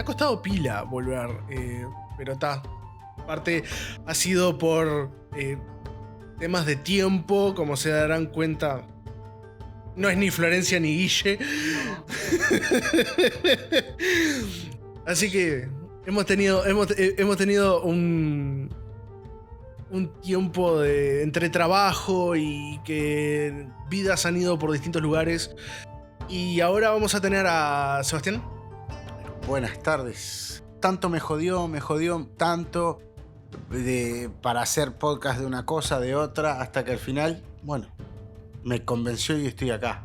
Me ha costado pila volver, pero está. Aparte, ha sido por temas de tiempo, como se darán cuenta. No es ni Florencia ni Guille. Así que hemos tenido un tiempo entre trabajo y que vidas han ido por distintos lugares. Y ahora vamos a tener a Sebastián. Buenas tardes. Tanto me jodió tanto para hacer podcast de una cosa, de otra, hasta que al final, bueno, me convenció y estoy acá.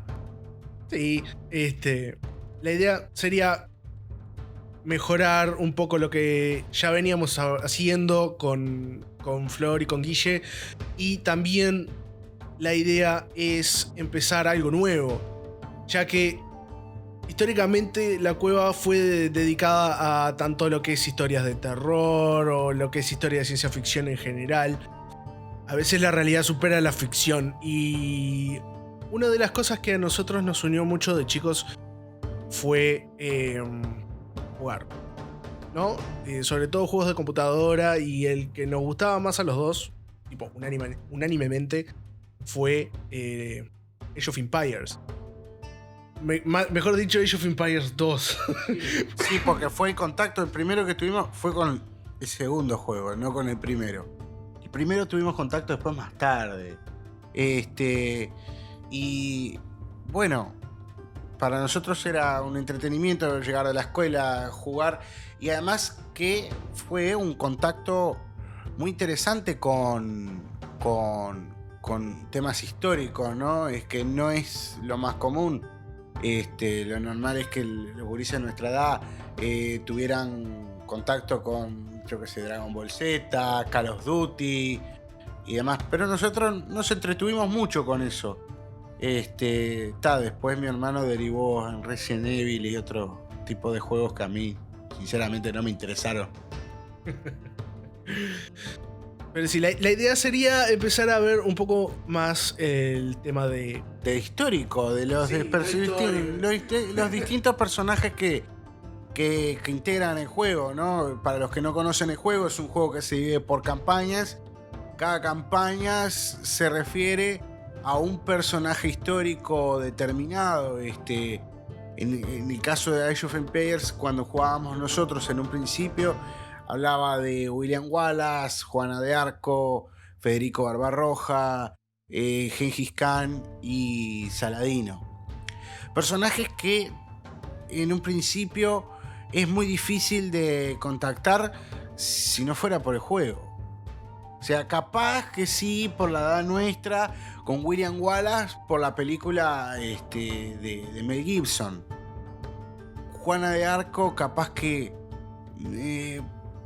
Sí, la idea sería mejorar un poco lo que ya veníamos haciendo con Flor y con Guille. Y también la idea es empezar algo nuevo, ya que históricamente la cueva fue dedicada a tanto lo que es historias de terror o lo que es historia de ciencia ficción en general. A veces la realidad supera la ficción, y una de las cosas que a nosotros nos unió mucho de chicos fue jugar, ¿no? Sobre todo juegos de computadora, y el que nos gustaba más a los dos, tipo unánimemente, fue Age of Empires. Mejor dicho, Age of Empires 2. Sí, porque fue el contacto, el primero que tuvimos fue con el segundo juego, no con el primero. El primero tuvimos contacto después más tarde. Y bueno, para nosotros era un entretenimiento llegar a la escuela, jugar, y además que fue un contacto muy interesante con temas históricos, ¿no? Es que no es lo más común. Lo normal es que los gurises de nuestra edad tuvieran contacto con, yo qué sé, Dragon Ball Z, Call of Duty y demás, pero nosotros nos entretuvimos mucho con eso. Después mi hermano derivó en Resident Evil y otro tipo de juegos que a mí sinceramente no me interesaron. Pero sí, la idea sería empezar a ver un poco más el tema de histórico, de los, sí, los distintos personajes que integran el juego, ¿no? Para los que no conocen el juego, es un juego que se divide por campañas. Cada campaña se refiere a un personaje histórico determinado. En el caso de Age of Empires, cuando jugábamos nosotros en un principio, hablaba de William Wallace, Juana de Arco, Federico Barbarroja, Gengis Khan y Saladino. Personajes que en un principio es muy difícil de contactar si no fuera por el juego. O sea, capaz que sí, por la edad nuestra, con William Wallace, por la película de Mel Gibson. Juana de Arco, capaz que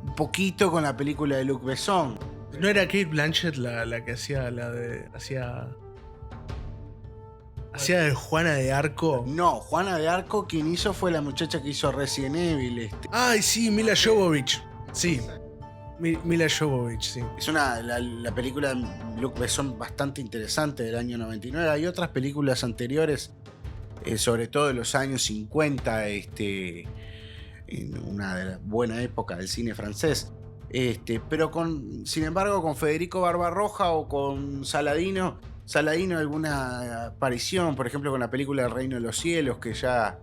un poquito con la película de Luc Besson. ¿No era Kate Blanchett la que hacía hacía de Juana de Arco? No, Juana de Arco quien hizo fue la muchacha que hizo Resident Evil. Ay, sí, Mila Jovovich. Sí, Mila Jovovich, sí. Es la película de Luc Besson bastante interesante del año 99. Hay otras películas anteriores, sobre todo de los años 50, en una buena época del cine francés. Pero sin embargo, con Federico Barbarroja o con Saladino alguna aparición, por ejemplo con la película El Reino de los Cielos, que ya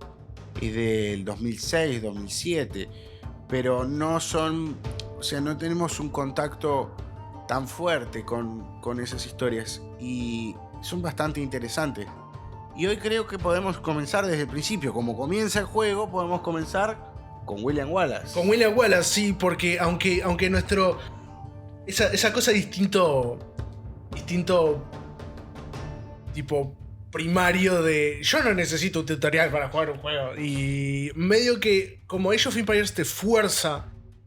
es del 2006, 2007, pero no tenemos un contacto tan fuerte con esas historias, y son bastante interesantes. Y hoy creo que podemos comenzar desde el principio. Como comienza el juego, podemos comenzar con William Wallace. Con William Wallace, sí, porque aunque esa cosa distinto tipo primario de yo no necesito un tutorial para jugar un juego, y medio que como Age of Empires te fuerza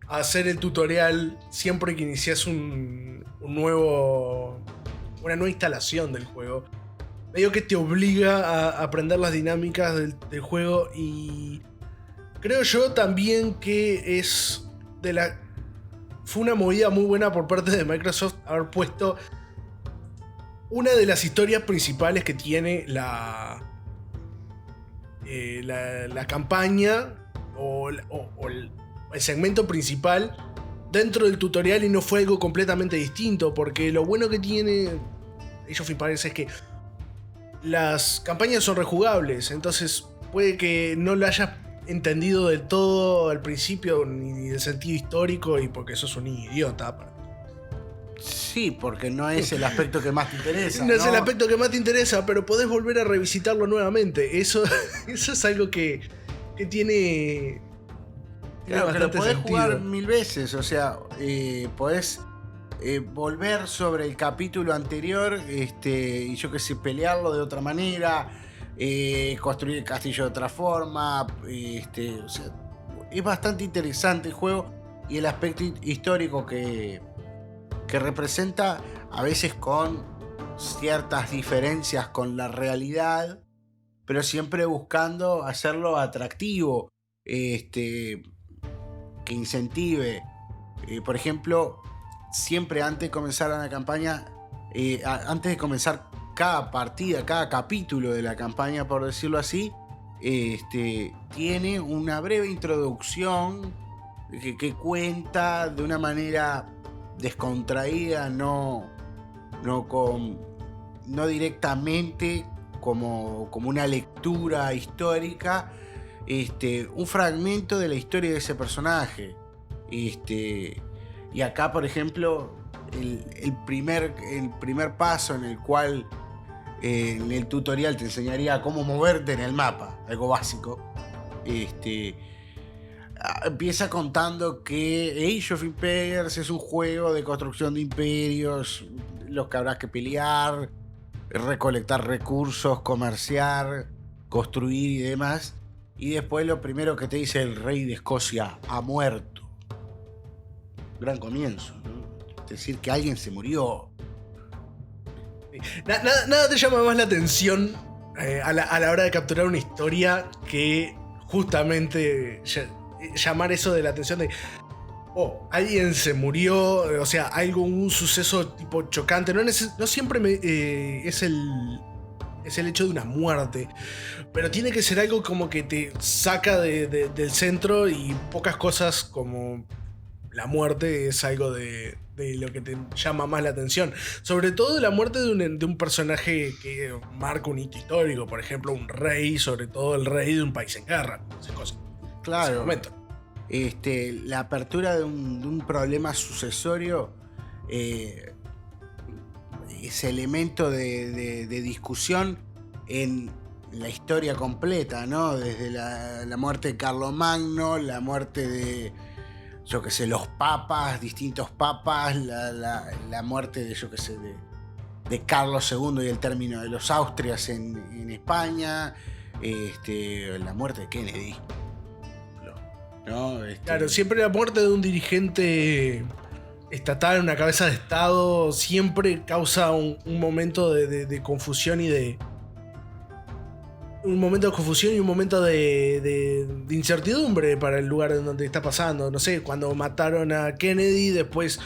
a hacer el tutorial siempre que inicias una nueva instalación del juego, medio que te obliga a aprender las dinámicas del juego. Y creo yo también que fue una movida muy buena por parte de Microsoft haber puesto una de las historias principales que tiene la campaña el segmento principal dentro del tutorial y no fue algo completamente distinto, porque lo bueno que tiene Age of Empires es que las campañas son rejugables, entonces puede que no lo hayas entendido del todo al principio ni del sentido histórico y porque sos un idiota. Sí, porque no es el aspecto que más te interesa. No es el aspecto que más te interesa, pero podés volver a revisitarlo nuevamente. Eso es algo que tiene. Claro, que lo podés sentido. jugar 1000 veces, o sea, podés volver sobre el capítulo anterior y yo que sé, pelearlo de otra manera, construir el castillo de otra forma, o sea, es bastante interesante el juego y el aspecto histórico que representa, a veces con ciertas diferencias con la realidad, pero siempre buscando hacerlo atractivo, que incentive. Por ejemplo, siempre antes de comenzar una campaña, antes de comenzar cada partida, cada capítulo de la campaña, por decirlo así, tiene una breve introducción que cuenta de una manera descontraída, no directamente como una lectura histórica, un fragmento de la historia de ese personaje. Y acá, por ejemplo, el primer paso en el cual en el tutorial te enseñaría cómo moverte en el mapa, algo básico. Empieza contando que Age of Empires es un juego de construcción de imperios, los que habrás que pelear, recolectar recursos, comerciar, construir y demás. Y después lo primero que te dice: el rey de Escocia ha muerto. Gran comienzo, ¿no? Es decir, que alguien se murió. Nada te llama más la atención a la hora de capturar una historia que justamente llamar eso de la atención de alguien se murió, o sea, un suceso tipo chocante. No siempre es el hecho de una muerte, pero tiene que ser algo como que te saca del centro, y pocas cosas como la muerte es algo de lo que te llama más la atención. Sobre todo la muerte de un personaje que marca un hito histórico, por ejemplo, un rey, sobre todo el rey de un país en guerra, esas cosas. Claro. La apertura de un problema sucesorio, ese elemento de discusión en la historia completa, ¿no? Desde la muerte de Carlomagno, la muerte de, yo que sé, los papas, distintos papas, la muerte de, yo que sé, de Carlos II y el término de los Austrias en España, la muerte de Kennedy, ¿no? Claro, siempre la muerte de un dirigente estatal, una cabeza de estado, siempre causa un momento de confusión y un momento de confusión y un momento de incertidumbre para el lugar en donde está pasando. No sé, cuando mataron a Kennedy, después,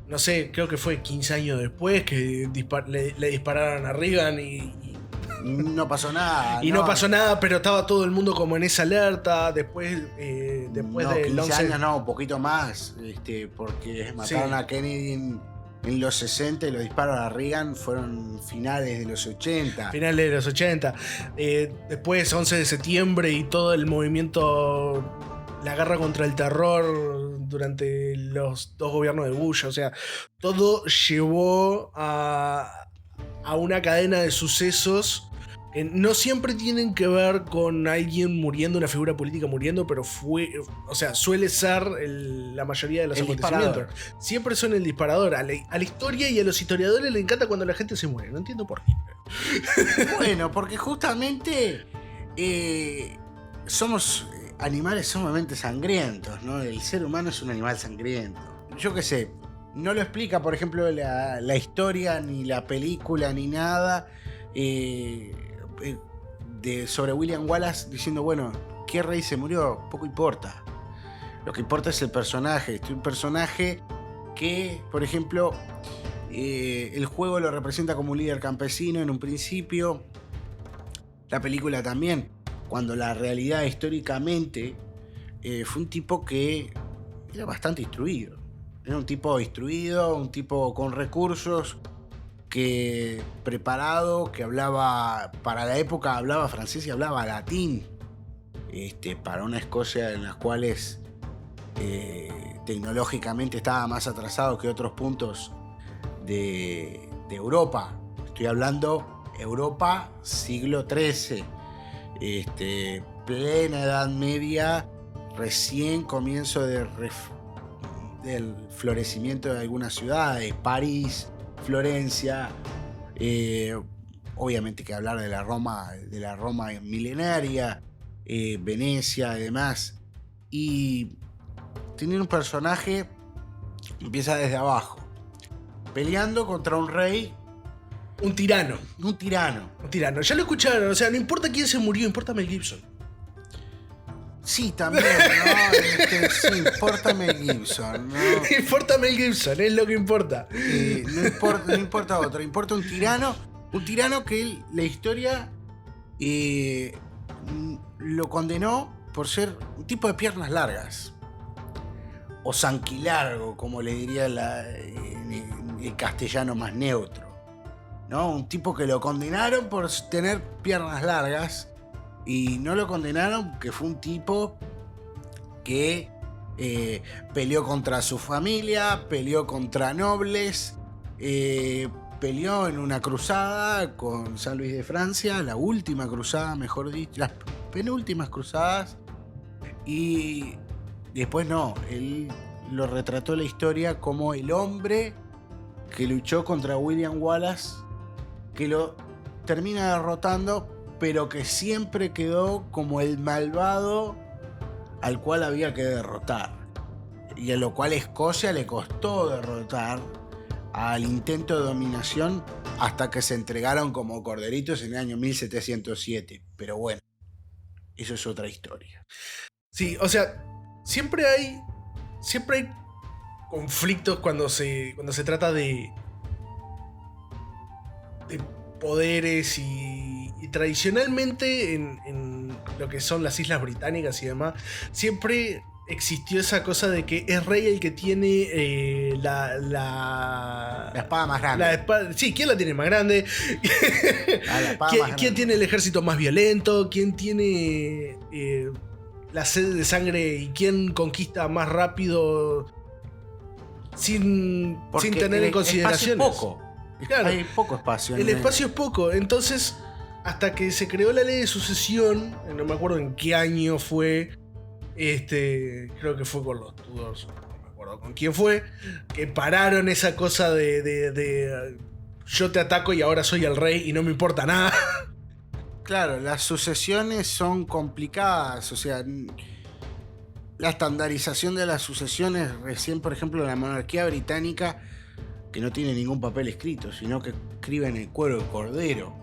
no sé, creo que fue 15 años después que le dispararon a Reagan y no pasó nada. No pasó nada, pero estaba todo el mundo como en esa alerta. Después del 15 11... años, no, un poquito más, porque mataron a Kennedy en los 60 y los disparos a Reagan fueron finales de los 80. Finales de los 80. Después 11 de septiembre y todo el movimiento, la guerra contra el terror durante los 2 gobiernos de Bush. O sea, todo llevó a una cadena de sucesos que no siempre tienen que ver con alguien muriendo, una figura política muriendo, pero suele ser la mayoría de los acontecimientos. Siempre son el disparador. A la historia y a los historiadores les encanta cuando la gente se muere. No entiendo por qué. Bueno, porque justamente somos animales sumamente sangrientos, ¿no? El ser humano es un animal sangriento. Yo qué sé, no lo explica, por ejemplo, la historia, ni la película, ni nada sobre William Wallace diciendo, bueno, ¿qué rey se murió? Poco importa. Lo que importa es el personaje. Un personaje que, por ejemplo, el juego lo representa como un líder campesino en un principio. La película también, cuando la realidad históricamente fue un tipo que era bastante instruido. Era un tipo instruido, un tipo con recursos, que preparado, que hablaba, para la época hablaba francés y hablaba latín. Para una Escocia en las cuales tecnológicamente estaba más atrasado que otros puntos de Europa. Estoy hablando Europa siglo XIII, plena Edad Media, recién comienzo del florecimiento de algunas ciudades, París, Florencia, obviamente que hablar de la Roma milenaria, Venecia y demás. Y tener un personaje empieza desde abajo, peleando contra un rey. Un tirano. Un tirano. Ya lo escucharon, o sea, no importa quién se murió, importa Mel Gibson. Sí, también, ¿no? Sí, importa Mel Gibson, ¿no? Importa Mel Gibson, es lo que importa. No importa otro, importa un tirano que la historia lo condenó por ser un tipo de piernas largas. O sanquilargo, como le diría el castellano más neutro, ¿no? Un tipo que lo condenaron por tener piernas largas. Y no lo condenaron, que fue un tipo que peleó contra su familia, peleó contra nobles, peleó en una cruzada con San Luis de Francia, la última cruzada, mejor dicho, las penúltimas cruzadas. Y después no, él lo retrató la historia como el hombre que luchó contra William Wallace, que lo termina derrotando, pero que siempre quedó como el malvado al cual había que derrotar. Y a lo cual Escocia le costó derrotar al intento de dominación hasta que se entregaron como corderitos en el año 1707. Pero bueno, eso es otra historia. Sí, o sea, siempre hay conflictos cuando se trata de poderes y tradicionalmente en lo que son las Islas Británicas y demás, siempre existió esa cosa de que es rey el que tiene la espada más grande. Sí, ¿quién la tiene más grande? ¿Quién tiene el ejército más violento? ¿Quién tiene la sed de sangre y quién conquista más rápido sin tener en consideraciones? Es poco. Claro, hay poco espacio. El espacio es poco, entonces hasta que se creó la ley de sucesión, no me acuerdo en qué año fue, creo que fue con los Tudors, no me acuerdo con quién fue, que pararon esa cosa de yo te ataco y ahora soy el rey y no me importa nada. Claro, las sucesiones son complicadas, o sea, la estandarización de las sucesiones, recién por ejemplo la monarquía británica, que no tiene ningún papel escrito, sino que escribe en el cuero del cordero,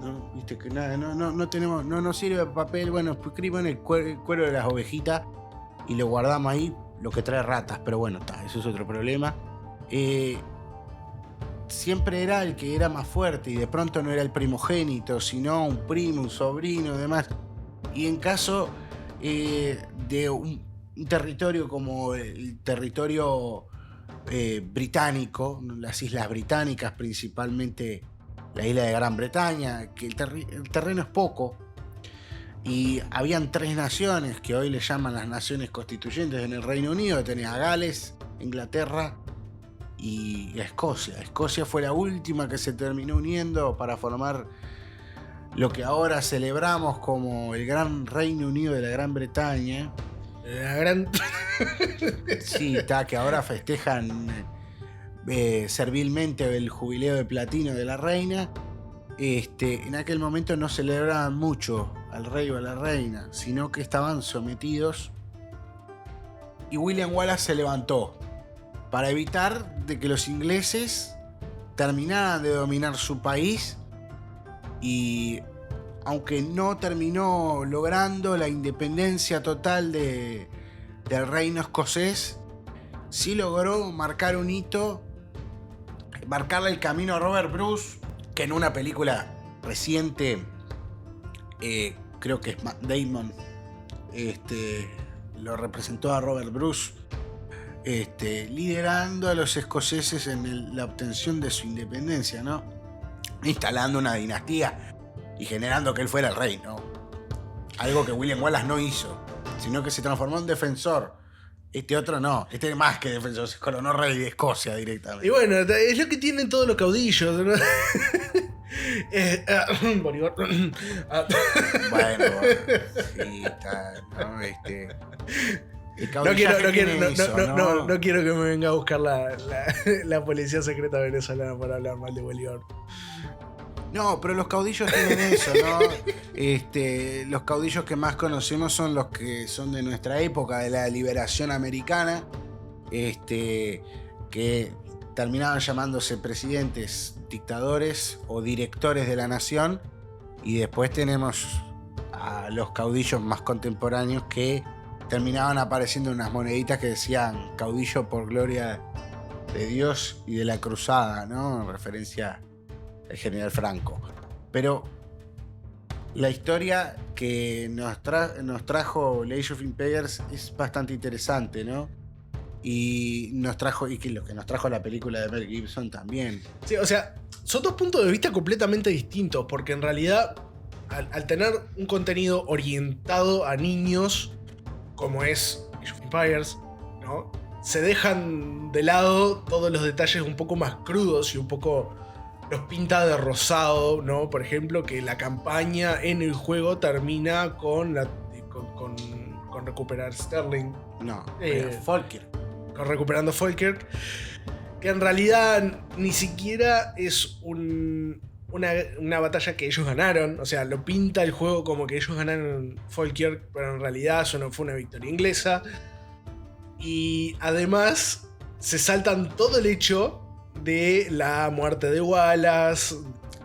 ¿no? Viste que nada, no tenemos, no nos sirve papel, bueno, pues escribo en el cuero de las ovejitas y lo guardamos ahí, lo que trae ratas, pero bueno, eso es otro problema. Siempre era el que era más fuerte y de pronto no era el primogénito, sino un primo, un sobrino y demás. Y en caso de un territorio como el territorio británico, las islas británicas, principalmente la isla de Gran Bretaña, que el terreno es poco, y habían 3 naciones que hoy le llaman las naciones constituyentes en el Reino Unido. Tenía a Gales, Inglaterra y a Escocia. Escocia fue la última que se terminó uniendo para formar lo que ahora celebramos como el Gran Reino Unido de la Gran Bretaña. Sí, está, que ahora festejan servilmente el jubileo de platino de la reina. En aquel momento no celebraban mucho al rey o a la reina, sino que estaban sometidos. Y William Wallace se levantó para evitar de que los ingleses terminaran de dominar su país, y aunque no terminó logrando la independencia total del reino escocés, sí logró marcar un hito, marcarle el camino a Robert Bruce, que en una película reciente, creo que es Matt Damon, lo representó a Robert Bruce, liderando a los escoceses en la obtención de su independencia, ¿no? Instalando una dinastía y generando que él fuera el rey, ¿no? Algo que William Wallace no hizo, sino que se transformó en defensor. Este otro no, este es más que defensor, se coronó rey de Escocia directamente. Y bueno, es lo que tienen todos los caudillos, ¿no? Bolívar. Bueno, sí, está, ¿no? No quiero que me venga a buscar la policía secreta venezolana para hablar mal de Bolívar. No, pero los caudillos tienen eso, ¿no? Los caudillos que más conocemos son los que son de nuestra época, de la liberación americana, que terminaban llamándose presidentes, dictadores o directores de la nación, y después tenemos a los caudillos más contemporáneos que terminaban apareciendo unas moneditas que decían caudillo por gloria de Dios y de la cruzada, ¿no? En referencia al general Franco. Pero la historia que nos trajo Age of Empires es bastante interesante, ¿no? Y lo que nos trajo la película de Mel Gibson también. Sí, o sea, son dos puntos de vista completamente distintos, porque en realidad, al tener un contenido orientado a niños, como es Age of Empires, ¿no? Se dejan de lado todos los detalles un poco más crudos y un poco los pinta de rosado, ¿no? Por ejemplo, que la campaña en el juego termina con recuperar Sterling. No, Falkirk. Con recuperando Falkirk. Que en realidad ni siquiera es una batalla que ellos ganaron. O sea, lo pinta el juego como que ellos ganaron Falkirk, pero en realidad eso no fue una victoria inglesa. Y además se saltan todo el hecho de la muerte de Wallace.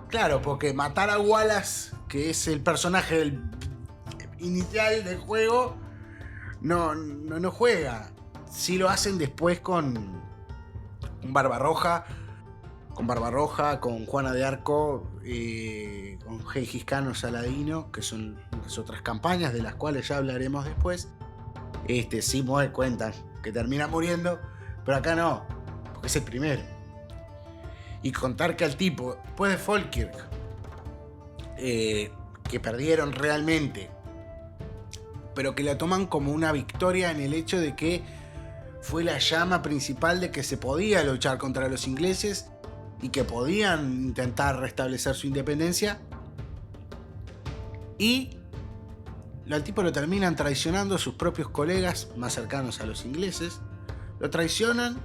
Claro, porque matar a Wallace, que es el personaje inicial del juego, no juega. Sí lo hacen después con Barbarroja, con Juana de Arco, con Gengis Khan o Saladino, que son las otras campañas de las cuales ya hablaremos después. Sí cuentan que termina muriendo, pero acá no, porque es el primero. Y contar que al tipo, después de Falkirk, que perdieron realmente, pero que la toman como una victoria en el hecho de que fue la llama principal de que se podía luchar contra los ingleses y que podían intentar restablecer su independencia. Y al tipo lo terminan traicionando sus propios colegas más cercanos a los ingleses. Lo traicionan,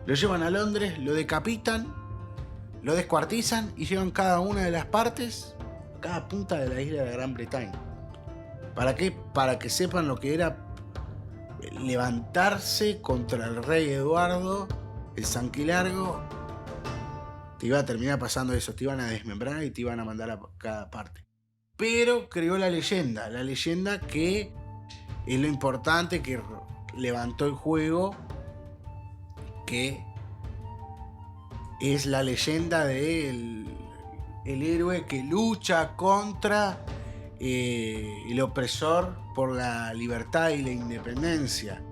lo llevan a Londres, lo decapitan, lo descuartizan y llevan cada una de las partes a cada punta de la isla de Gran Bretaña. ¿Para qué? Para que sepan lo que era levantarse contra el rey Eduardo, el Sanquilargo. Te iba a terminar pasando eso, te iban a desmembrar y te iban a mandar a cada parte. Pero creó la leyenda que es lo importante que levantó el juego, que es la leyenda del héroe que lucha contra el opresor por la libertad y la independencia.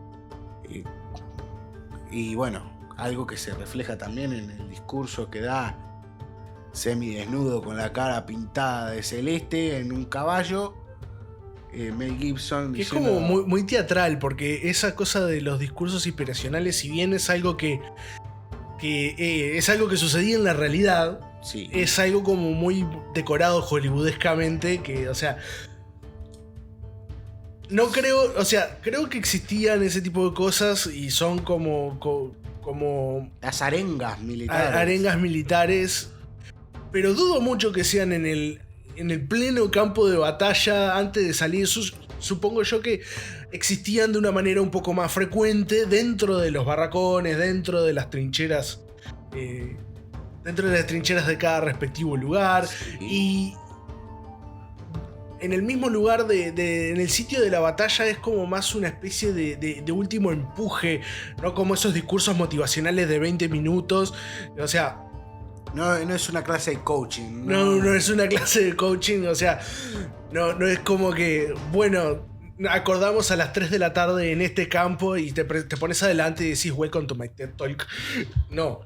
Y bueno, algo que se refleja también en el discurso que da semidesnudo con la cara pintada de celeste en un caballo, Mel Gibson que diciendo... es como muy teatral, porque esa cosa de los discursos inspiracionales, si bien es algo que es algo que sucedía en la realidad, sí, es algo como muy decorado hollywoodescamente, que, o sea, no creo, o sea, creo que existían ese tipo de cosas y son como las arengas militares. Arengas militares, pero dudo mucho que sean en el pleno campo de batalla antes de salir. Supongo yo que existían de una manera un poco más frecuente dentro de los barracones, dentro de las trincheras, de cada respectivo lugar. Sí. Y en el mismo lugar, en el sitio de la batalla, es como más una especie de último empuje, no como esos discursos motivacionales de 20 minutos. O sea, no es una clase de coaching. No es una clase de coaching, o sea, no es como que, bueno, acordamos a las 3 de la tarde en este campo y te pones adelante y decís welcome to my TED Talk. No.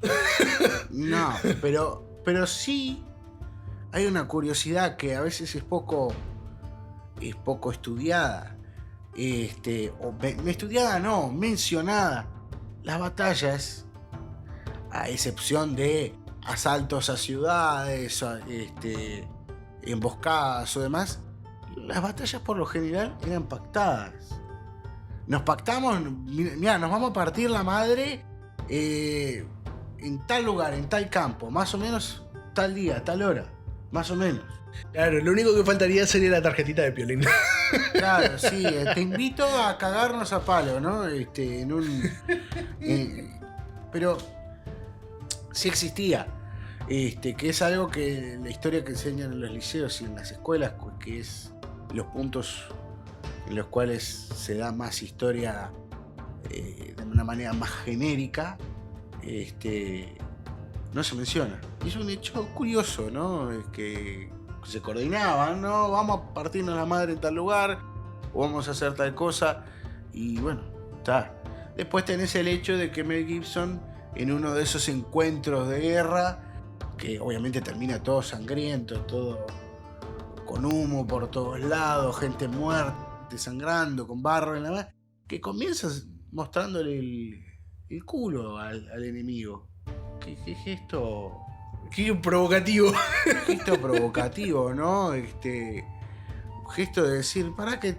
No, pero sí hay una curiosidad que a veces es poco estudiada. Estudiada no, mencionada. Las batallas, a excepción de asaltos a ciudades, emboscadas o demás, las batallas por lo general eran pactadas. Nos pactamos, mira, nos vamos a partir la madre en tal lugar, en tal campo, más o menos tal día, tal hora, más o menos. Claro, lo único que faltaría sería la tarjetita de Piolín. Claro, sí, te invito a cagarnos a palo, ¿no? Pero sí existía. Que es algo que la historia que enseñan en los liceos y en las escuelas, que es los puntos en los cuales se da más historia de una manera más genérica, no se menciona. Y es un hecho curioso, ¿no? Es que se coordinaban, ¿no? Vamos a partirnos la madre en tal lugar, o vamos a hacer tal cosa, y bueno, está. Después tenés el hecho de que Mel Gibson, en uno de esos encuentros de guerra, que obviamente termina todo sangriento, todo con humo por todos lados, gente muerta, sangrando, con barro en la mano, que comienzas mostrándole el culo al enemigo. ¿Qué gesto? Qué provocativo. Gesto provocativo, ¿no? Gesto de decir, para que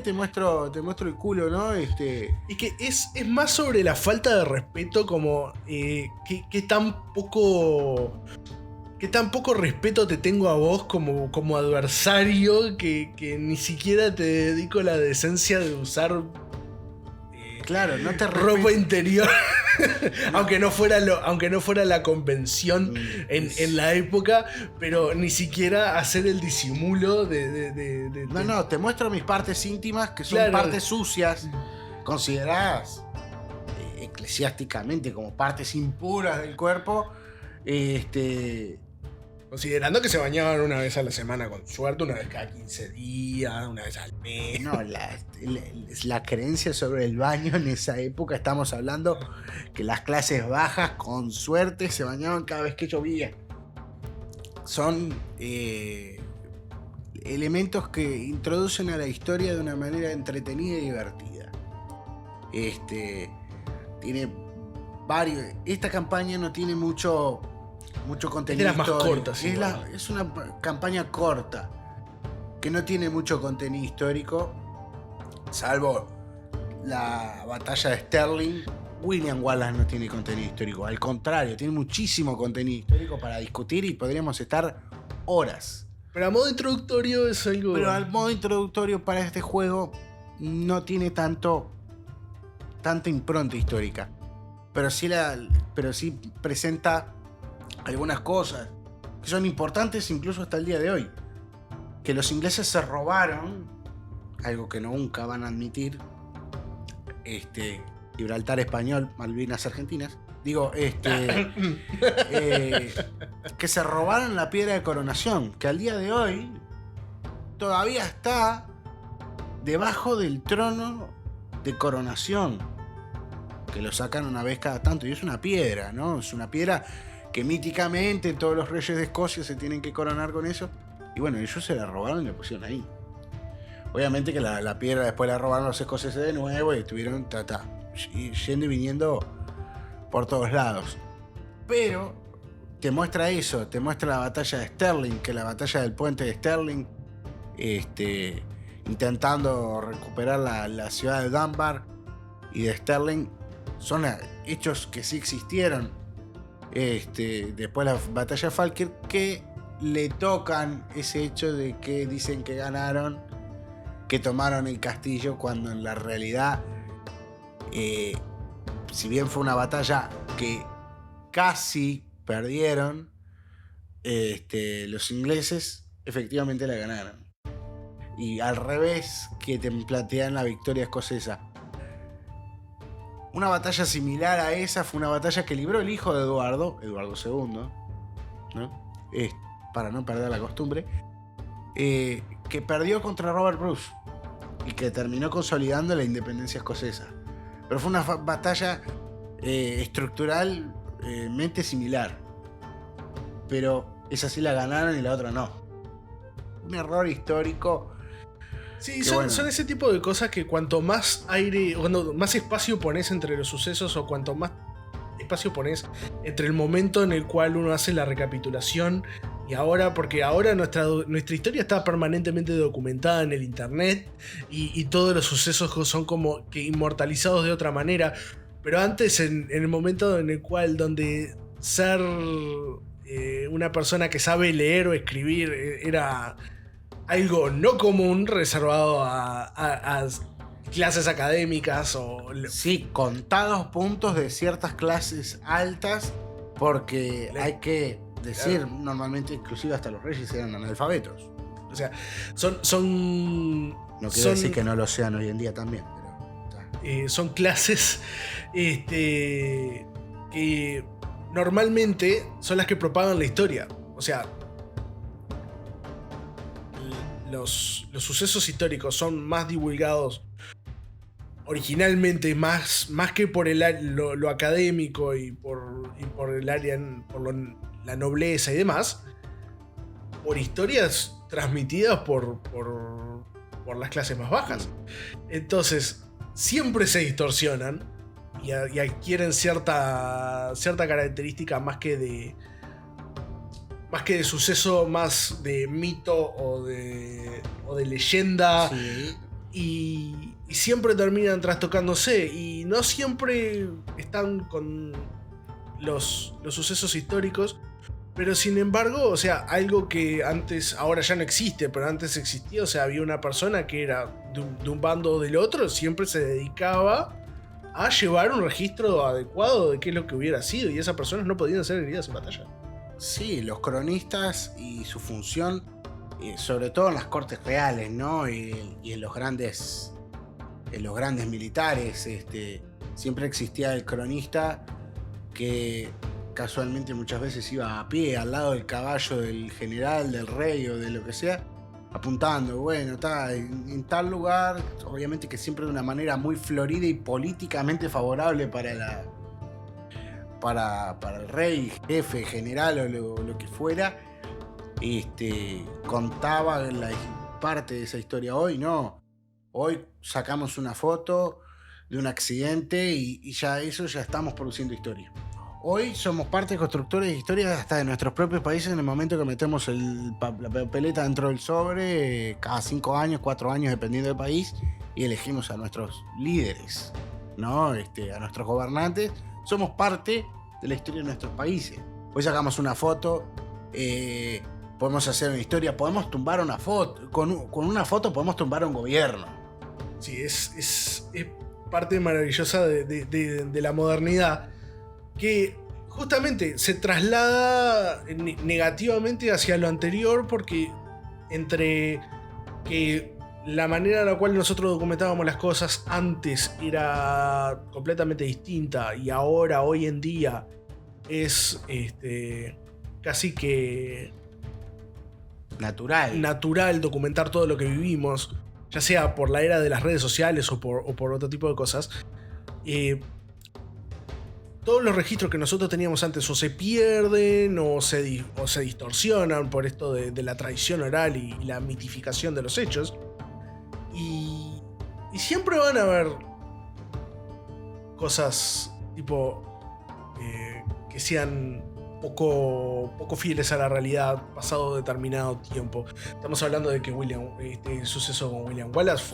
te muestro el culo, ¿no? Es que es más sobre la falta de respeto, como que tan poco respeto te tengo a vos como adversario, que ni siquiera te dedico la decencia de usar claro, no te ropa interior. aunque no fuera la convención en la época, pero ni siquiera hacer el disimulo de No, te muestro mis partes íntimas, que son claro, partes sucias, consideradas eclesiásticamente como partes impuras del cuerpo. Considerando que se bañaban una vez a la semana, con suerte, una vez cada 15 días, una vez al mes. No, la creencia sobre el baño en esa época, estamos hablando que las clases bajas, con suerte, se bañaban cada vez que llovía. Son elementos que introducen a la historia de una manera entretenida y divertida. Tiene varios. Esta campaña no tiene mucho contenido. Es de las más cortas. Es una campaña corta que no tiene mucho contenido histórico, salvo la batalla de Sterling. William Wallace no tiene contenido histórico, al contrario, tiene muchísimo contenido histórico para discutir y podríamos estar horas. Pero a modo introductorio es algo. Pero al modo introductorio para este juego no tiene tanta impronta histórica. Pero sí presenta algunas cosas que son importantes incluso hasta el día de hoy. Que los ingleses se robaron, algo que nunca van a admitir, Gibraltar español, Malvinas argentinas. Digo, que se robaron la piedra de coronación, que al día de hoy todavía está debajo del trono de coronación, que lo sacan una vez cada tanto, y es una piedra, ¿no? Es una piedra que míticamente todos los reyes de Escocia se tienen que coronar con eso, y bueno, ellos se la robaron y la pusieron ahí. Obviamente que la piedra después la robaron los escoceses de nuevo y estuvieron yendo y viniendo por todos lados. Pero te muestra eso, te muestra la batalla de Stirling, que la batalla del puente de Stirling, intentando recuperar la ciudad de Dunbar y de Stirling, son hechos que sí existieron. Después la batalla de Falkirk, que le tocan ese hecho de que dicen que ganaron, que tomaron el castillo, cuando en la realidad, si bien fue una batalla que casi perdieron, los ingleses efectivamente la ganaron. Y al revés que te plantean la victoria escocesa. Una batalla similar a esa fue una batalla que libró el hijo de Eduardo II, ¿no? Para no perder la costumbre, que perdió contra Robert Bruce. y que terminó consolidando la independencia escocesa. Pero fue una batalla estructuralmente similar. Pero esa sí la ganaron y la otra no. Un error histórico. Sí, son ese tipo de cosas que cuanto más aire, cuando más espacio pones entre los sucesos o cuanto más espacio pones entre el momento en el cual uno hace la recapitulación y ahora, porque ahora nuestra historia está permanentemente documentada en el internet y todos los sucesos son como que inmortalizados de otra manera, pero antes en el momento en el cual donde ser una persona que sabe leer o escribir era algo no común, reservado a clases académicas o... Sí, contados puntos de ciertas clases altas, porque hay que decir, claro, normalmente inclusive hasta los reyes eran analfabetos. O sea, son no quiero decir que no lo sean hoy en día también, pero... son clases que normalmente son las que propagan la historia. O sea, los sucesos históricos son más divulgados originalmente, más que por lo académico y por el área, la nobleza y demás, por historias transmitidas por las clases más bajas. Entonces, siempre se distorsionan y adquieren cierta característica más que de suceso, más de mito o de leyenda. Sí. Y siempre terminan trastocándose y no siempre están con los sucesos históricos, pero sin embargo, o sea, algo que antes, ahora ya no existe, pero antes existía, o sea, había una persona que era de un bando o del otro, siempre se dedicaba a llevar un registro adecuado de qué es lo que hubiera sido, y esas personas no podían ser heridas en batalla. Sí, los cronistas y su función, sobre todo en las cortes reales, ¿no? Y en los grandes militares, siempre existía el cronista que casualmente muchas veces iba a pie al lado del caballo del general, del rey o de lo que sea, apuntando, bueno, está en tal lugar, obviamente que siempre de una manera muy florida y políticamente favorable para el rey, jefe, general o lo que fuera. Contaba la parte de esa historia. Hoy no. Hoy sacamos una foto de un accidente y ya estamos produciendo historia. Hoy somos parte constructores de historias hasta de nuestros propios países en el momento que metemos la papeleta dentro del sobre, cada 5 años, 4 años, dependiendo del país, y elegimos a nuestros líderes, ¿no? A nuestros gobernantes. Somos parte de la historia de nuestros países. Hoy sacamos una foto, podemos hacer una historia, podemos tumbar una foto. Con una foto podemos tumbar un gobierno. Sí, es parte maravillosa de la modernidad, que justamente se traslada negativamente hacia lo anterior, porque entre que la manera en la cual nosotros documentábamos las cosas antes era completamente distinta y ahora, hoy en día, es casi que natural documentar todo lo que vivimos, ya sea por la era de las redes sociales o por otro tipo de cosas. Todos los registros que nosotros teníamos antes o se pierden o se distorsionan por esto de la tradición oral y la mitificación de los hechos. Y siempre van a haber cosas tipo que sean poco fieles a la realidad pasado determinado tiempo. Estamos hablando de que el suceso con William Wallace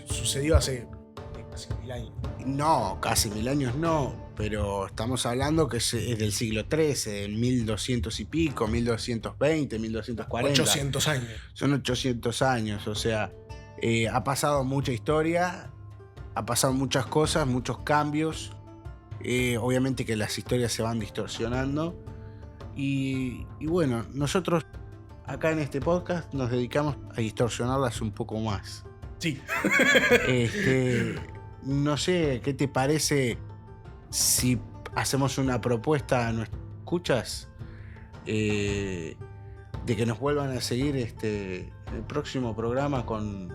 sucedió hace casi 1000 años. No, casi 1000 años no, pero estamos hablando que es del siglo XIII, del 1200 y pico, 1220, 1240. 800 años. Son 800 años, o sea, ha pasado mucha historia, ha pasado muchas cosas, muchos cambios. Obviamente que las historias se van distorsionando. Y bueno, nosotros acá en este podcast nos dedicamos a distorsionarlas un poco más. Sí. No sé, ¿qué te parece si hacemos una propuesta a nuestros escuchas de que nos vuelvan a seguir el próximo programa con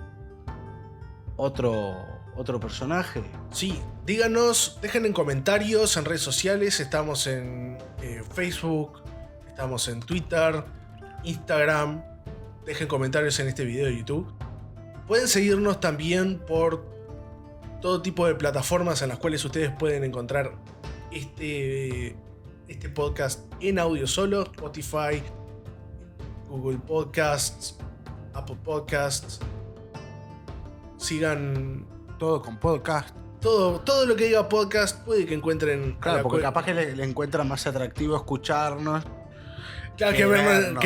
otro personaje. Sí, díganos, dejen en comentarios en redes sociales. Estamos en Facebook, estamos en Twitter, Instagram. Dejen comentarios en este video de YouTube. Pueden seguirnos también por todo tipo de plataformas en las cuales ustedes pueden encontrar este podcast en audio solo: Spotify, Google Podcasts, Apple Podcasts. Sigan Todo con podcast. todo lo que diga podcast, puede que encuentren. Claro, porque capaz que le encuentran más atractivo escucharnos. Claro, que que vernos,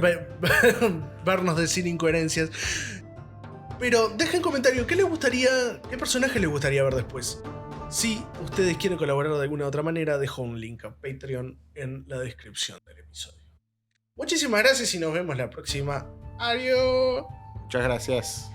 vernos, vernos decir incoherencias. Pero dejen comentario, ¿qué personaje les gustaría ver después? Si ustedes quieren colaborar de alguna otra manera, dejo un link a Patreon en la descripción del episodio. Muchísimas gracias y nos vemos la próxima. Adiós. Muchas gracias.